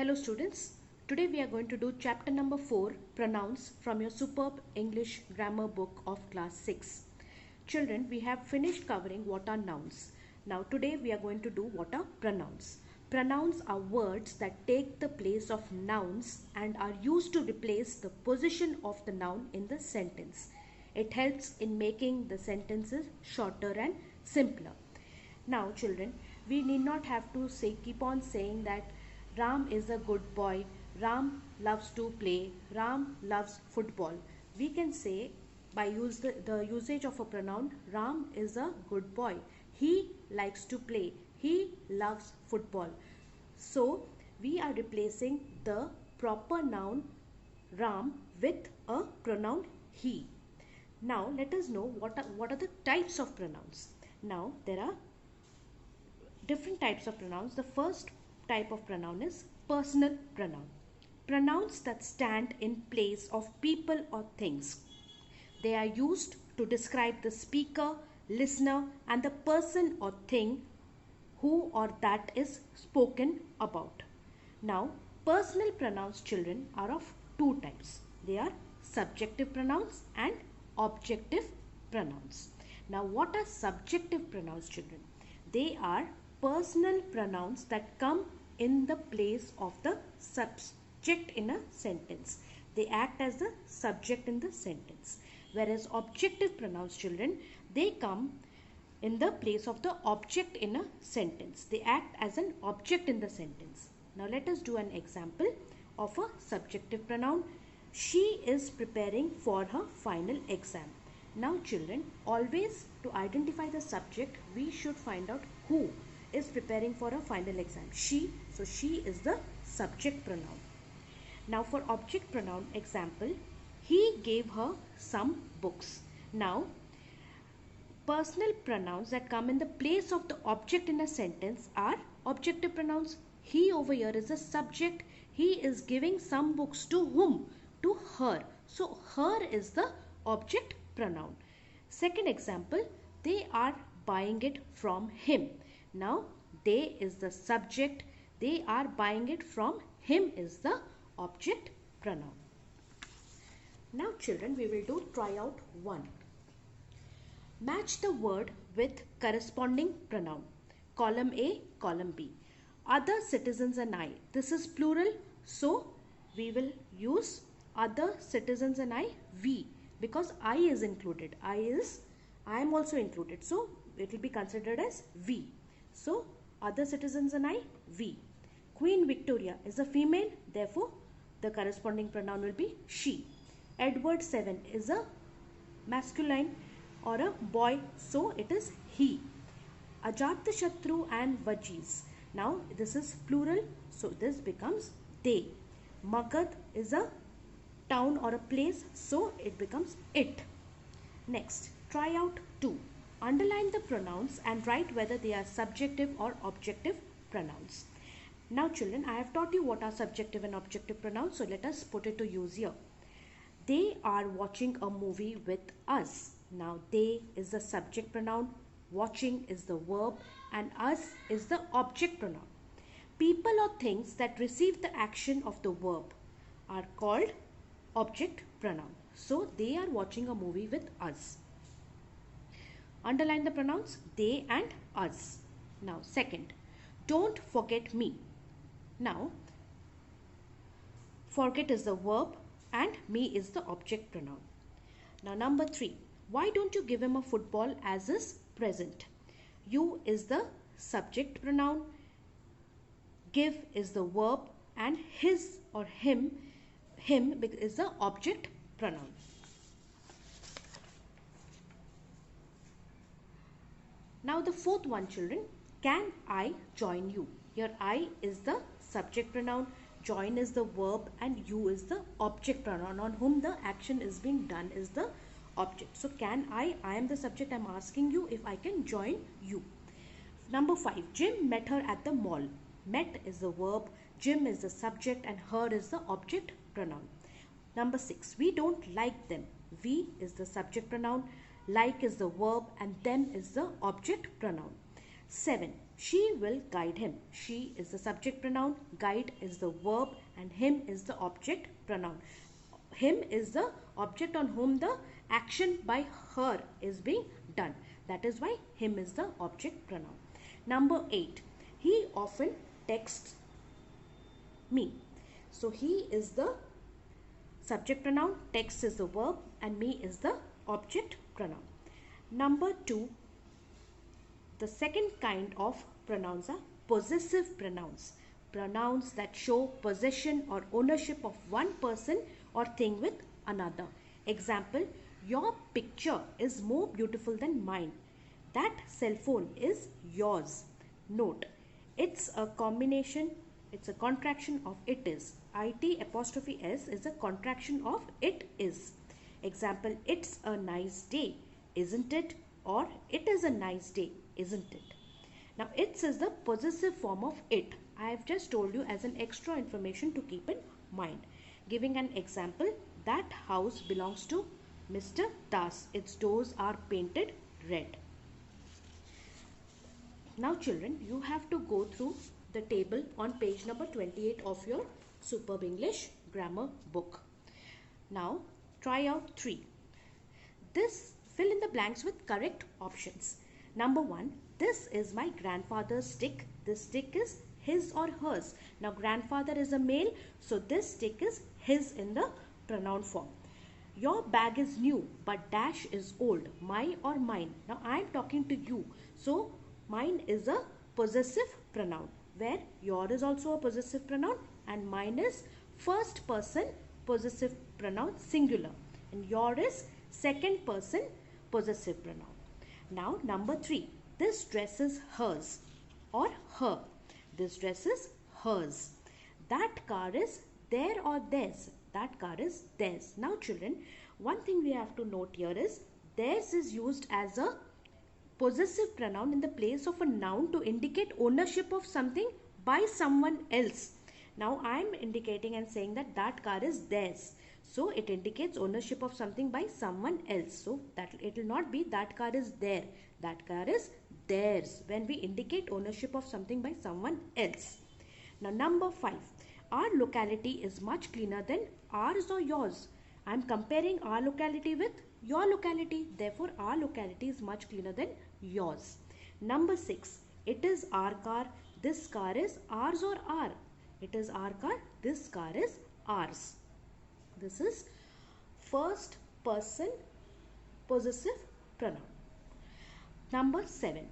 Hello students, today we are going to do chapter number 4, Pronouns, from your superb English grammar book of class 6. Children, we have finished covering what are nouns. Now today we are going to do what are pronouns. Pronouns are words that take the place of nouns and are used to replace the position of the noun in the sentence. It helps in making the sentences shorter and simpler. Now children, we need not have to keep on saying that Ram is a good boy, Ram loves to play, Ram loves football. We can say by the usage of a pronoun, Ram is a good boy, he likes to play, he loves football. So we are replacing the proper noun Ram with a pronoun he. Now let us know what are the types of pronouns. Now there are different types of pronouns. The first type of pronoun is personal pronoun. Pronouns that stand in place of people or things. They are used to describe the speaker, listener, and the person or thing who or that is spoken about. Now, personal pronouns, children, are of two types. They are subjective pronouns and objective pronouns. Now, what are subjective pronouns, children? They are personal pronouns that come in the place of the subject in a sentence. They act as the subject in the sentence. Whereas objective pronouns, children, they come in the place of the object in a sentence. They act as an object in the sentence. Now let us do an example of a subjective pronoun. She is preparing for her final exam. Now children, always to identify the subject, we should find out who is preparing for a final exam. She, so she is the subject pronoun. Now for object pronoun example, he gave her some books. Now personal pronouns that come in the place of the object in a sentence are objective pronouns. He over here is a subject. He is giving some books to whom? To her. So her is the object pronoun. Second example, they are buying it from him. Now they is the subject, they are buying it from him is the object pronoun. Now children, we will do tryout 1. Match the word with corresponding pronoun. Column A, column B. Other citizens and I. This is plural, so we will use other citizens and I, we, because I is included. I am also included, so it will be considered as we. So other citizens and I, we. Queen Victoria is a female, therefore the corresponding pronoun will be she. Edward VII is a masculine or a boy, so it is he. Ajatashatru and Vajis. Now this is plural, so this becomes they. Magad is a town or a place, so it becomes it. Next, tryout 2. Underline the pronouns and write whether they are subjective or objective pronouns. Now children, I have taught you what are subjective and objective pronouns, so let us put it to use here. They are watching a movie with us. Now they is the subject pronoun, watching is the verb, and us is the object pronoun. People or things that receive the action of the verb are called object pronoun. So they are watching a movie with us. Underline the pronouns they and us. Now second, don't forget me. Now forget is the verb and me is the object pronoun. Now number 3, why don't you give him a football as is present? You is the subject pronoun, give is the verb, and his or him is the object pronoun. Now the fourth one, children, can I join you? Here I is the subject pronoun, join is the verb, and you is the object pronoun on whom the action is being done is the object. So can I am the subject, I am asking you if I can join you. Number 5, Jim met her at the mall. Met is the verb, Jim is the subject, and her is the object pronoun. Number 6, we don't like them. We is the subject pronoun, like is the verb, and them is the object pronoun. 7, She will guide him. She is the subject pronoun, guide is the verb, and him is the object pronoun. Him is the object on whom the action by her is being done. That is why him is the object pronoun. Number 8. He often texts me. So he is the subject pronoun, text is the verb, and me is the object pronoun. Number 2. The second kind of pronouns are possessive pronouns. Pronouns that show possession or ownership of one person or thing with another. Example, your picture is more beautiful than mine. That cell phone is yours. Note, it's a combination, it's a contraction of it is. IT apostrophe S is a contraction of it is. Example, it's a nice day, isn't it? Or it is a nice day, isn't it? Now, it's is the possessive form of it. I have just told you as an extra information to keep in mind. Giving an example, that house belongs to Mr. Das. Its doors are painted red. Now children, you have to go through the table on page number 28 of your Superb English Grammar book. Now try out 3. This fill in the blanks with correct options. Number 1, this is my grandfather's stick. This stick is his or hers. Now grandfather is a male, so this stick is his in the pronoun form. Your bag is new, but dash is old. My or mine. Now I am talking to you, so mine is a possessive pronoun, where your is also a possessive pronoun and mine is first person possessive pronoun singular, and your is second person possessive pronoun. Now number 3, this dress is hers or her. This dress is hers. That car is their or theirs. That car is theirs. Now children, one thing we have to note here is theirs is used as a possessive pronoun in the place of a noun to indicate ownership of something by someone else. Now I am indicating and saying that that car is theirs. So it indicates ownership of something by someone else. So that it will not be that car is there. That car is theirs when we indicate ownership of something by someone else. Now number 5. Our locality is much cleaner than ours or yours. I am comparing our locality with your locality. Therefore, our locality is much cleaner than yours. Number 6. It is our car. This car is ours or our. It is our car. This car is ours. This is first person possessive pronoun. Number 7.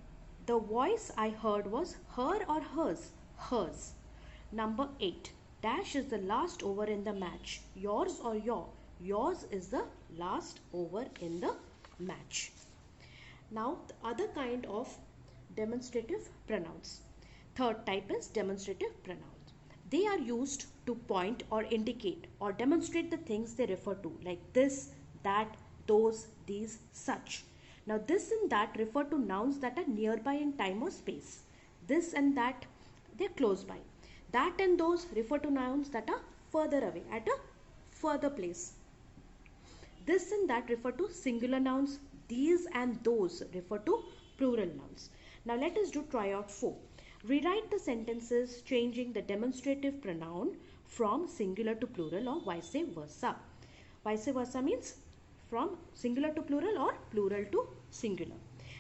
The voice I heard was her or hers. Hers. Number 8. Dash is the last over in the match. Yours or your. Yours is the last over in the match. Now the other kind of demonstrative pronouns. Third type is demonstrative pronouns. They are used to point or indicate or demonstrate the things they refer to, like this, that, those, these, such. Now this and that refer to nouns that are nearby in time or space. This and that, they are close by. That and those refer to nouns that are further away, at a further place. This and that refer to singular nouns. These and those refer to plural nouns. Now let us do try out 4. Rewrite the sentences changing the demonstrative pronoun from singular to plural or vice versa. Vice versa means from singular to plural or plural to singular.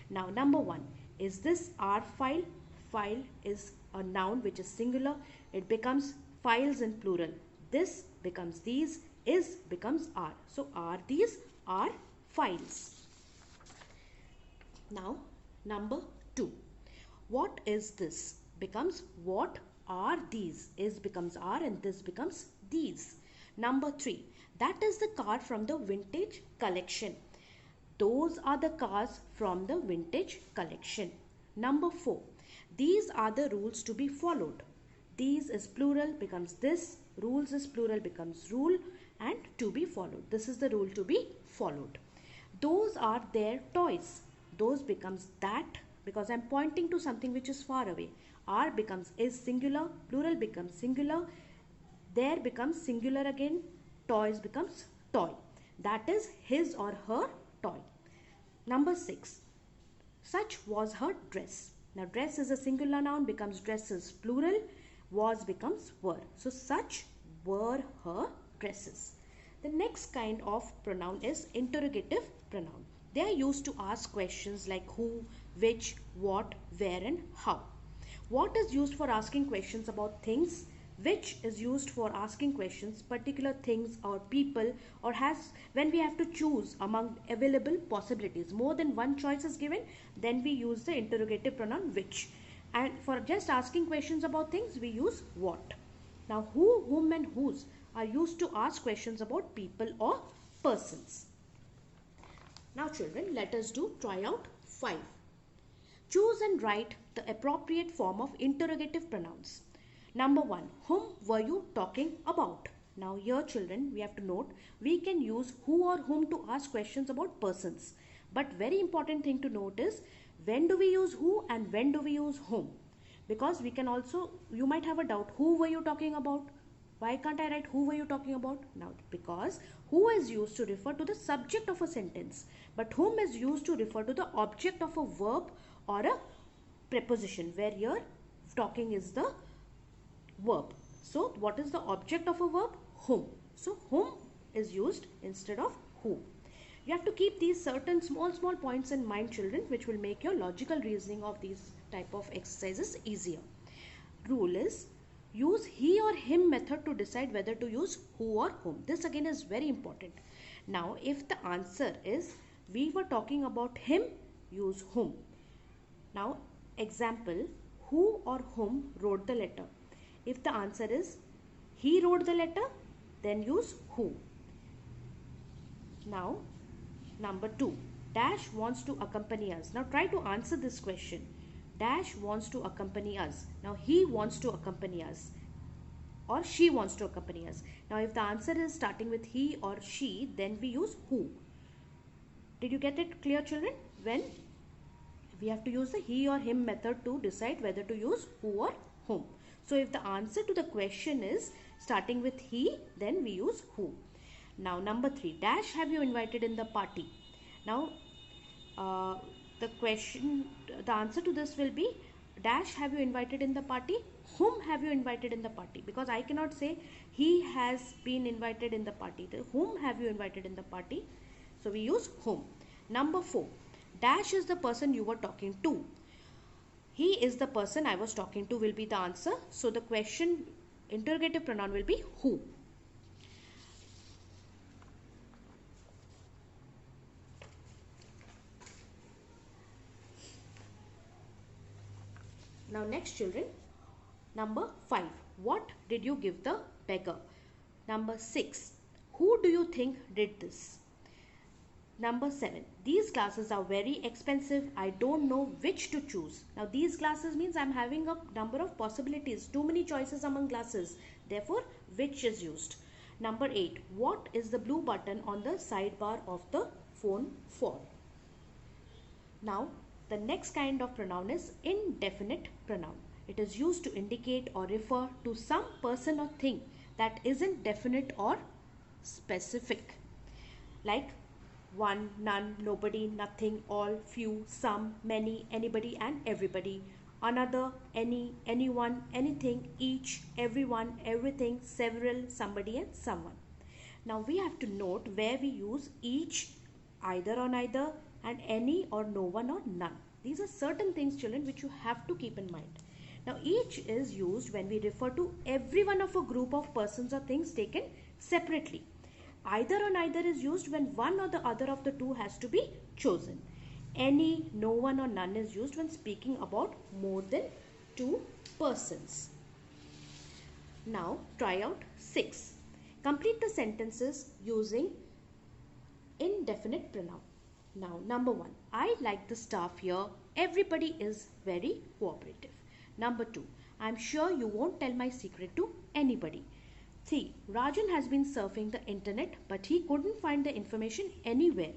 Now number 1. Is this our file? File is a noun which is singular. It becomes files in plural. This becomes these. Is becomes are. So are these are files. Now number 2. What is this? Becomes what are these. Is becomes are and this becomes these. Number 3. That is the car from the vintage collection. Those are the cars from the vintage collection. Number 4. These are the rules to be followed. These is plural becomes this. Rules is plural becomes rule, and to be followed. This is the rule to be followed. Those are their toys. Those becomes that because I am pointing to something which is far away. Are becomes is singular. Plural becomes singular. There becomes singular again. Toys becomes toy. That is his or her toy. Number 6. Such was her dress. Now dress is a singular noun, becomes dresses plural, was becomes were. So such were her dresses. The next kind of pronoun is interrogative pronoun. They are used to ask questions like who, which, what, where and how. What is used for asking questions about things, which is used for asking questions particular things or people, or has when we have to choose among available possibilities, more than one choice is given, then we use the interrogative pronoun which. And for just asking questions about things, we use what. Now who, whom and whose are used to ask questions about people or persons. Now children, let us do try out 5. Choose and write the appropriate form of interrogative pronouns. Number 1, whom were you talking about? Now here children, we have to note, we can use who or whom to ask questions about persons. But very important thing to note is, when do we use who and when do we use whom? Because we can also, you might have a doubt, who were you talking about? Why can't I write who were you talking about? Now because who is used to refer to the subject of a sentence, but whom is used to refer to the object of a verb or a preposition, where here talking is the verb. So what is the object of a verb? Whom. So whom is used instead of who. You have to keep these certain small points in mind children, which will make your logical reasoning of these type of exercises easier. Rule is, use he or him method to decide whether to use who or whom. This again is very important. Now if the answer is we were talking about him, use whom. Now example, who or whom wrote the letter? If the answer is he wrote the letter, then use who. Now number 2, Dash wants to accompany us. Now try to answer this question. Dash wants to accompany us. Now he wants to accompany us or she wants to accompany us. Now if the answer is starting with he or she, then we use who. Did you get it clear children? When we have to use the he or him method to decide whether to use who or whom. So if the answer to the question is starting with he, then we use who. Now number 3, Dash have you invited in the party? Now the answer to this will be Dash have you invited in the party? Whom have you invited in the party? Because I cannot say he has been invited in the party. Whom have you invited in the party? So we use whom. Number 4, Dash is the person you were talking to. He is the person I was talking to will be the answer. So the question interrogative pronoun will be who. Now next children, number 5, what did you give the beggar? Number 6, who do you think did this? Number 7, these glasses are very expensive. I don't know which to choose. Now these glasses means I'm having a number of possibilities, too many choices among glasses. Therefore, which is used. Number 8, what is the blue button on the sidebar of the phone for? Now the next kind of pronoun is indefinite pronoun. It is used to indicate or refer to some person or thing that isn't definite or specific. Like one, none, nobody, nothing, all, few, some, many, anybody and everybody. Another, any, anyone, anything, each, everyone, everything, several, somebody and someone. Now we have to note where we use each, either or neither, and any or no one or none. These are certain things children which you have to keep in mind. Now each is used when we refer to every one of a group of persons or things taken separately. Either or neither is used when one or the other of the two has to be chosen. Any, no one or none is used when speaking about more than two persons. Now try out 6. Complete the sentences using indefinite pronoun. Now number 1, I like the staff here. Everybody is very cooperative. Number 2, I'm sure you won't tell my secret to anybody. 3, Rajan has been surfing the internet but he couldn't find the information anywhere.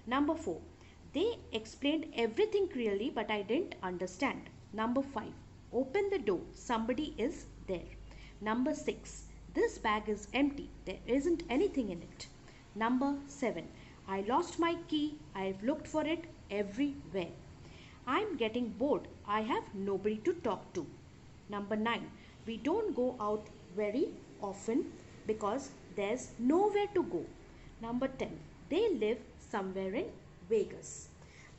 Number 4, they explained everything clearly but I didn't understand. Number 5, open the door, somebody is there. Number 6, this bag is empty, there isn't anything in it. Number 7, I lost my key, I've looked for it everywhere. I'm getting bored. I have nobody to talk to. Number 9. We don't go out very often because there's nowhere to go. Number 10. They live somewhere in Vegas.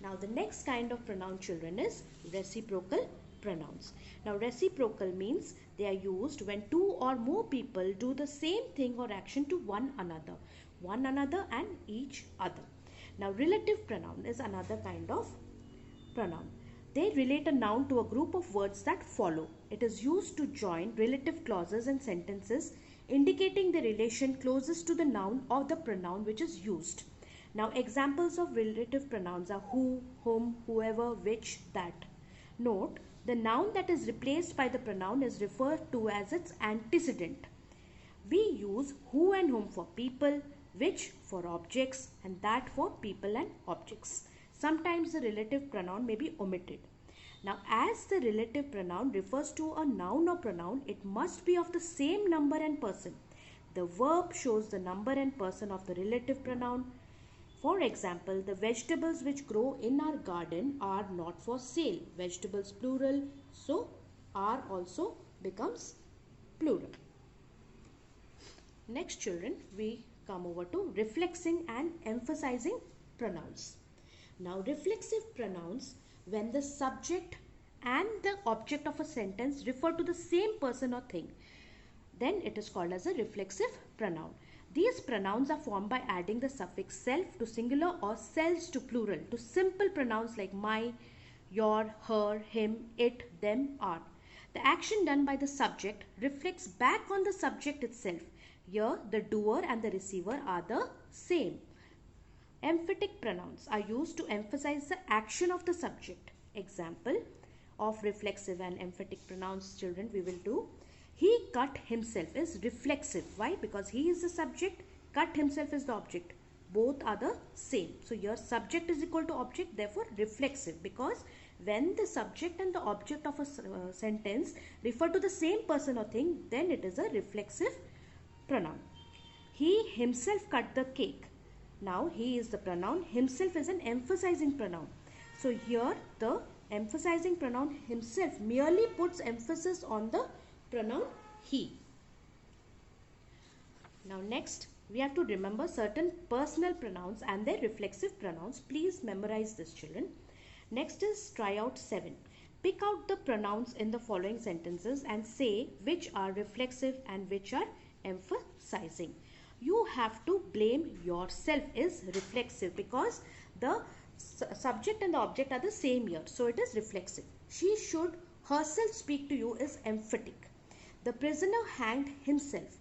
Now the next kind of pronoun, children, is reciprocal pronouns. Now reciprocal means they are used when two or more people do the same thing or action to one another and each other. Now relative pronoun is another kind of pronoun. They relate a noun to a group of words that follow. It is used to join relative clauses and sentences indicating the relation closest to the noun or the pronoun which is used. Now examples of relative pronouns are who, whom, whoever, which, that. Note, the noun that is replaced by the pronoun is referred to as its antecedent. We use who and whom for people, which for objects, and that for people and objects. Sometimes the relative pronoun may be omitted. Now, as the relative pronoun refers to a noun or pronoun, it must be of the same number and person. The verb shows the number and person of the relative pronoun. For example, the vegetables which grow in our garden are not for sale. Vegetables plural, so are also becomes plural. Next, children, we come over to reflexing and emphasizing pronouns. Now, reflexive pronouns, when the subject and the object of a sentence refer to the same person or thing, then it is called as a reflexive pronoun. These pronouns are formed by adding the suffix self to singular or selves to plural to simple pronouns like my, your, her, him, it, them, are. The action done by the subject reflects back on the subject itself. Here, the doer and the receiver are the same. Emphatic pronouns are used to emphasize the action of the subject. Example of reflexive and emphatic pronouns, children, we will do. He cut himself is reflexive. Why? Because he is the subject, cut himself is the object. Both are the same. So your subject is equal to object, therefore reflexive, because when the subject and the object of a sentence refer to the same person or thing, then it is a reflexive pronoun. He himself cut the cake. Now he is the pronoun, himself is an emphasizing pronoun. So here the emphasizing pronoun himself merely puts emphasis on the pronoun he. Now next we have to remember certain personal pronouns and their reflexive pronouns. Please memorize this, children. Next is try out 7. Pick out the pronouns in the following sentences and say which are reflexive and which are emphasizing. You have to blame yourself is reflexive because the subject and the object are the same here. So it is reflexive. She should herself speak to you is emphatic. The prisoner hanged himself.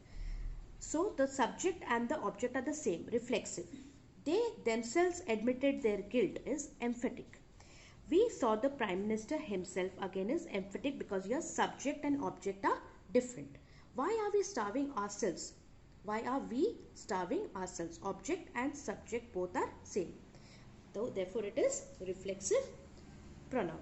So the subject and the object are the same, reflexive. They themselves admitted their guilt is emphatic. We saw the Prime Minister himself again is emphatic because your subject and object are different. Why are we starving ourselves? Why are we starving ourselves? Object and subject both are same. So therefore it is reflexive pronoun.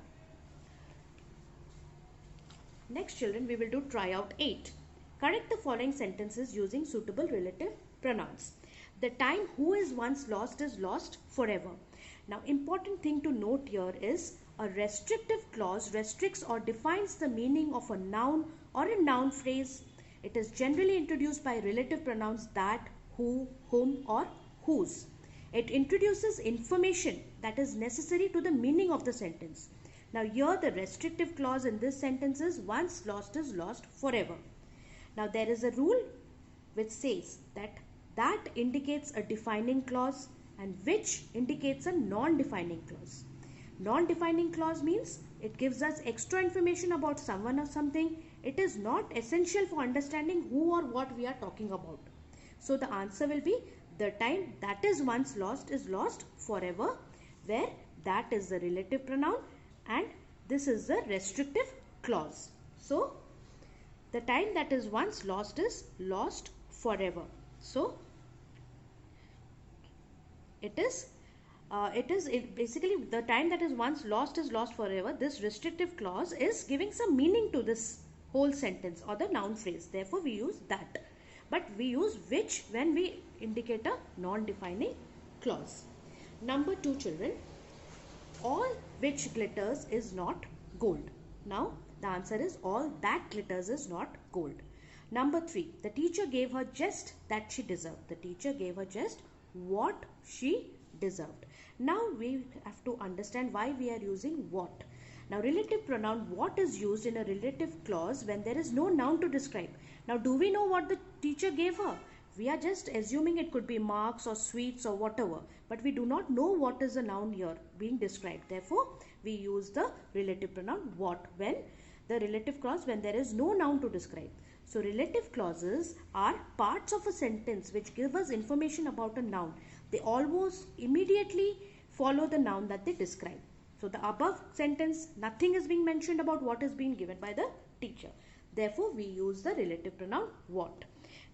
Next, children, we will do try out 8. Correct the following sentences using suitable relative pronouns. The time who is once lost is lost forever. Now important thing to note here is a restrictive clause restricts or defines the meaning of a noun or a noun phrase. It is generally introduced by relative pronouns that, who, whom or whose. It introduces information that is necessary to the meaning of the sentence. Now here the restrictive clause in this sentence is once lost is lost forever. Now there is a rule which says that indicates a defining clause and which indicates a non-defining clause. Non-defining clause means it gives us extra information about someone or something. It is not essential for understanding who or what we are talking about. So the answer will be the time that is once lost is lost forever, where that is the relative pronoun and this is the restrictive clause. So the time that is once lost is lost forever. So basically the time that is once lost is lost forever. This restrictive clause is giving some meaning to this whole sentence or the noun phrase. Therefore we use that. But we use which when we indicate a non-defining clause. Number 2, children. all which glitters is not gold. Now the answer is all that glitters is not gold. Number 3, the teacher gave her just that she deserved. The teacher gave her just what she deserved. Now we have to understand why we are using what. Now relative pronoun what is used in a relative clause when there is no noun to describe. Now do we know what the teacher gave her? We are just assuming it could be marks or sweets or whatever, but we do not know what is the noun here being described. Therefore, we use the relative pronoun what when the relative clause when there is no noun to describe. So relative clauses are parts of a sentence which give us information about a noun. They almost immediately follow the noun that they describe. So the above sentence, nothing is being mentioned about what is being given by the teacher. Therefore, we use the relative pronoun what.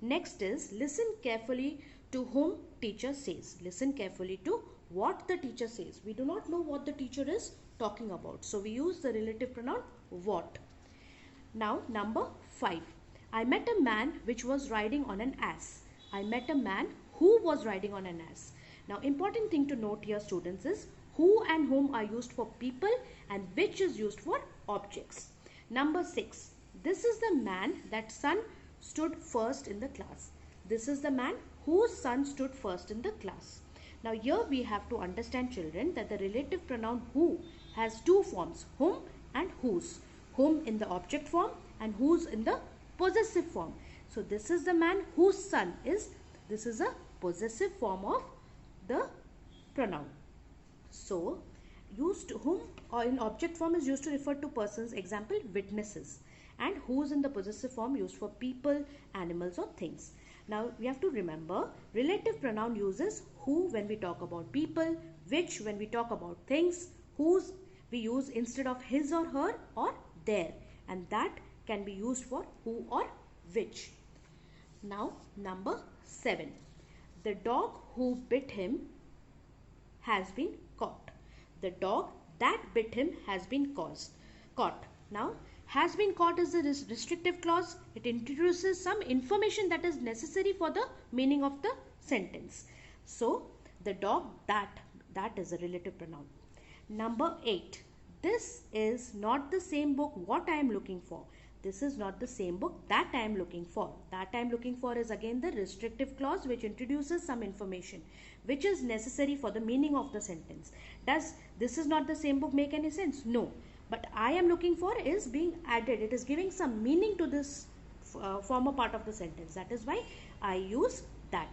Next is listen carefully to whom teacher says. Listen carefully to what the teacher says. We do not know what the teacher is talking about. So we use the relative pronoun what. Now number 5. I met a man which was riding on an ass. I met a man who was riding on an ass. Now important thing to note here students is who and whom are used for people and which is used for objects. Number 6. This is the man that son stood first in the class. This is the man whose son stood first in the class. Now here we have to understand children that the relative pronoun who has two forms, whom and whose. Whom in the object form and whose in the possessive form. So this is the man whose son is, this is a possessive form of the pronoun. So used whom or in object form is used to refer to persons, example witnesses, and whose in the possessive form used for people, animals or things. Now we have to remember relative pronoun uses who when we talk about people, which when we talk about things, whose we use instead of his or her or their, and that can be used for who or which. Now number 7. The dog who bit him has been caught. The dog that bit him has been caught. Now has been caught is a restrictive clause. It introduces some information that is necessary for the meaning of the sentence. So the dog that is a relative pronoun. Number 8. This is not the same book what I am looking for. This is not the same book that I am looking for. That I am looking for is again the restrictive clause which introduces some information which is necessary for the meaning of the sentence. Does this is not the same book make any sense? No. But I am looking for is being added. It is giving some meaning to this former part of the sentence. That is why I use that.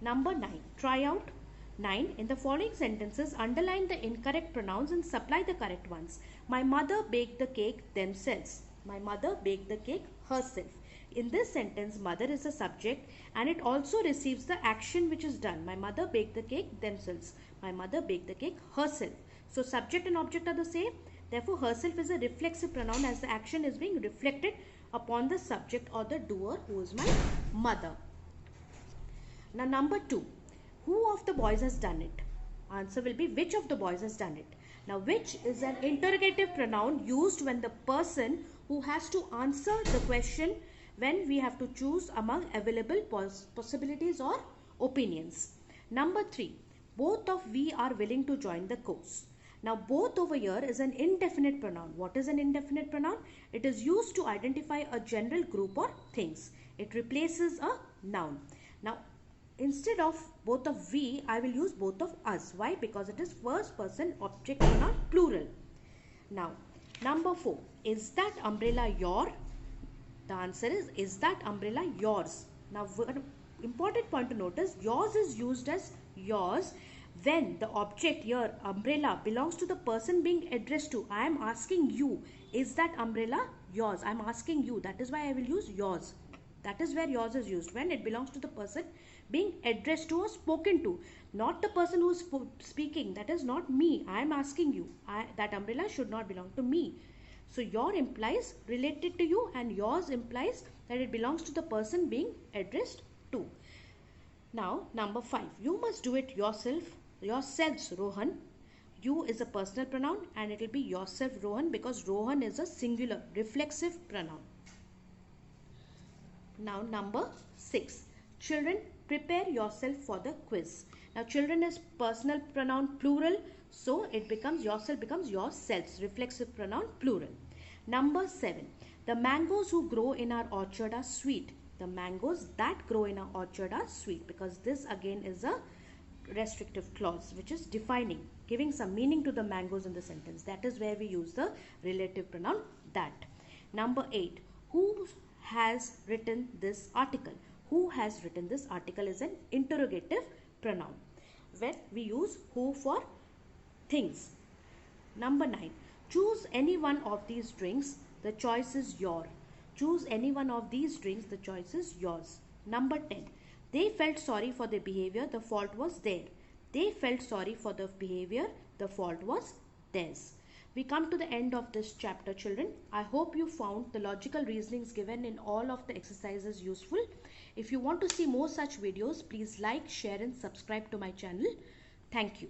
Number 9. Try out. 9. In the following sentences, underline the incorrect pronouns and supply the correct ones. My mother baked the cake themselves. My mother baked the cake herself. In this sentence, mother is the subject and it also receives the action which is done. My mother baked the cake themselves. My mother baked the cake herself. So subject and object are the same. Therefore, herself is a reflexive pronoun as the action is being reflected upon the subject or the doer who is my mother. Now number 2. Who of the boys has done it? Answer will be which of the boys has done it. Now which is an interrogative pronoun used when the person who has to answer the question when we have to choose among available possibilities or opinions. Number 3. Both of we are willing to join the course. Now both over here is an indefinite pronoun. What is an indefinite pronoun? It is used to identify a general group or things. It replaces a noun. Now instead of both of we, I will use both of us. Why? Because it is first person object pronoun plural. Now number 4. Is that umbrella your? The answer is that umbrella yours? Now one important point to notice, yours is used as yours when the object here umbrella belongs to the person being addressed to. I am asking you, is that umbrella yours? I am asking you. That is why I will use yours. That is where yours is used, when it belongs to the person being addressed to or spoken to, not the person who is speaking. That is not me. I am asking you. That umbrella should not belong to me. So your implies related to you and yours implies that it belongs to the person being addressed to. Now number 5. You must do it yourselves, Rohan. You is a personal pronoun and it will be yourself, Rohan, because Rohan is a singular reflexive pronoun. Now number 6. Children, prepare yourself for the quiz. Now children is personal pronoun plural, so it becomes yourself becomes yourselves, reflexive pronoun plural. Number 7. The mangoes who grow in our orchard are sweet. The mangoes that grow in our orchard are sweet, because this again is a restrictive clause which is defining, giving some meaning to the mangoes in the sentence. That is where we use the relative pronoun that. Number 8. Who has written this article? Who has written this article is an interrogative pronoun where we use who for things. Number 9. Choose any one of these drinks. The choice is your. Choose any one of these drinks. The choice is yours. Number 10. They felt sorry for their behavior. The fault was there. They felt sorry for the behavior. The fault was theirs. We come to the end of this chapter, children. I hope you found the logical reasonings given in all of the exercises useful. If you want to see more such videos, please like, share and subscribe to my channel. Thank you.